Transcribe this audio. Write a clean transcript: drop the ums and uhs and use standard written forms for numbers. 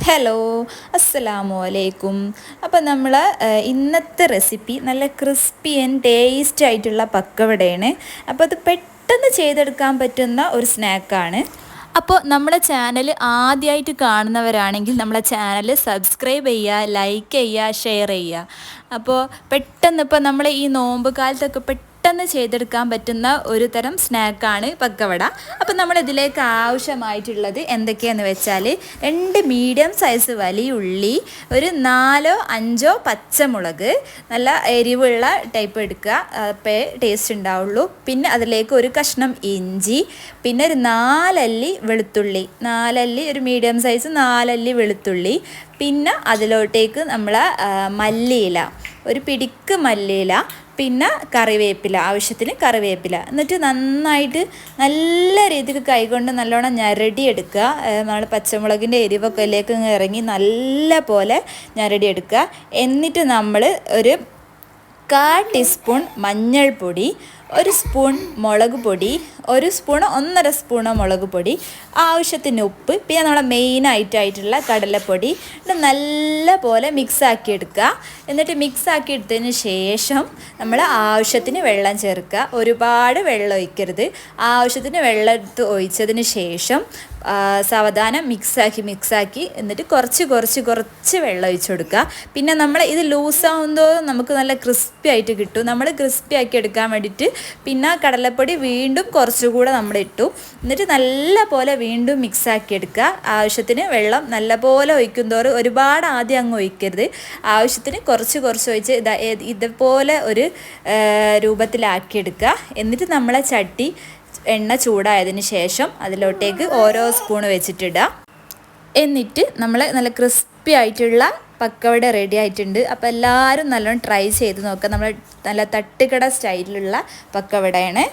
Hello, അസ്സലാമു അലൈക്കും. അപ്പോൾ നമ്മൾ ഇന്നത്തെ റെസിപ്പി നല്ല ക്രിസ്പി ആൻഡ് ടേസ്റ്റ് ആയിട്ടുള്ള പക്കവടയാണ്. അപ്പോൾ അത് പെട്ടെന്ന് ചെയ്തെടുക്കാൻ പറ്റുന്ന ഒരു സ്നാക്കാണ്. അപ്പോൾ നമ്മളെ ചാനൽ ആദ്യമായിട്ട് കാണുന്നവരാണെങ്കിൽ നമ്മളെ ചാനൽ സബ്സ്ക്രൈബ് ചെയ്യുക, ലൈക്ക് ചെയ്യുക, ഷെയർ ചെയ്യുക. അപ്പോൾ പെട്ടെന്ന് ഇപ്പോൾ നമ്മൾ ഈ നോമ്പ് കാലത്തൊക്കെ പെട്ടെന്ന് ചെയ്തെടുക്കാൻ പറ്റുന്ന ഒരു തരം സ്നാക്കാണ് പക്കവട. അപ്പോൾ നമ്മളിതിലേക്ക് ആവശ്യമായിട്ടുള്ളത് എന്തൊക്കെയാണെന്ന് വെച്ചാൽ 2 മീഡിയം സൈസ് വലിയ ഉള്ളി, ഒരു 4-5 പച്ചമുളക്, നല്ല എരിവുള്ള ടൈപ്പ് എടുക്കുക, അപ്പോൾ ടേസ്റ്റ് ഉണ്ടാവുള്ളൂ. പിന്നെ അതിലേക്ക് ഒരു കഷ്ണം ഇഞ്ചി, പിന്നെ ഒരു 4 അല്ലി വെളുത്തുള്ളി, 4 അല്ലി, ഒരു മീഡിയം സൈസ് 4 അല്ലി വെളുത്തുള്ളി. പിന്നെ അതിലോട്ടേക്ക് നമ്മൾ മല്ലിയില, ഒരു പിടിക്ക് മല്ലിയില, പിന്നെ കറിവേപ്പില, ആവശ്യത്തിന് കറിവേപ്പില. എന്നിട്ട് നന്നായിട്ട് നല്ല രീതിക്ക് കൈകൊണ്ട് നല്ലോണം ഞരടിയെടുക്കുക. നമ്മൾ പച്ചമുളകിൻ്റെ എരിവൊക്കെ അതിലേക്ക് ഇറങ്ങി നല്ല പോലെ ഞരടിയെടുക്കുക. എന്നിട്ട് നമ്മൾ ഒരു 1/4 ടീസ്പൂൺ മഞ്ഞൾപ്പൊടി, 1 സ്പൂൺ മുളക് പൊടി, 1 സ്പൂണോ 1.5 സ്പൂണോ മുളക് പൊടി, ആവശ്യത്തിന് ഉപ്പ്, പിന്നെ നമ്മളെ മെയിനായിട്ടായിട്ടുള്ള കടലപ്പൊടി ഇത് നല്ല പോലെ മിക്സാക്കി എടുക്കുക. എന്നിട്ട് മിക്സാക്കി എടുത്തതിന് ശേഷം നമ്മൾ ആവശ്യത്തിന് വെള്ളം ചേർക്കുക. ഒരുപാട് വെള്ളം ഒഴിക്കരുത്. ആവശ്യത്തിന് വെള്ളം എടുത്ത് ഒഴിച്ചതിന് ശേഷം സാവധാനം മിക്സാക്കി എന്നിട്ട് കുറച്ച് വെള്ളം ഒഴിച്ച് കൊടുക്കുക. പിന്നെ നമ്മൾ ഇത് ലൂസാവുമ്പോൾ നമുക്ക് നല്ല ക്രിസ്പി ആയിട്ട് കിട്ടും. നമ്മൾ ക്രിസ്പി ആക്കി എടുക്കാൻ വേണ്ടിയിട്ട് പിന്നെ കടലപ്പൊടി വീണ്ടും കുറച്ചുകൂടെ നമ്മൾ ഇട്ടു. എന്നിട്ട് നല്ല പോലെ വീണ്ടും മിക്സാക്കി എടുക്കുക. ആവശ്യത്തിന് വെള്ളം നല്ല പോലെ ഒഴിക്കും തോറും ഒരുപാട് ആദ്യം അങ്ങ് ഒഴിക്കരുത്. ആവശ്യത്തിന് കുറച്ച് ഒഴിച്ച് ഇതുപോലെ ഒരു രൂപത്തിലാക്കിയെടുക്കുക. എന്നിട്ട് നമ്മളെ ചട്ടി എണ്ണ ചൂടായതിന് ശേഷം അതിലോട്ടേക്ക് ഓരോ സ്പൂൺ വെച്ചിട്ടിടുക. എന്നിട്ട് നമ്മൾ നല്ല ക്രിസ്പി ആയിട്ടുള്ള പക്കവട റെഡി ആയിട്ടുണ്ട്. അപ്പോൾ എല്ലാവരും നല്ലോണം ട്രൈ ചെയ്ത് നോക്കുക. നമ്മൾ നല്ല തട്ടുകട സ്റ്റൈലിലുള്ള പക്കവടയാണ്.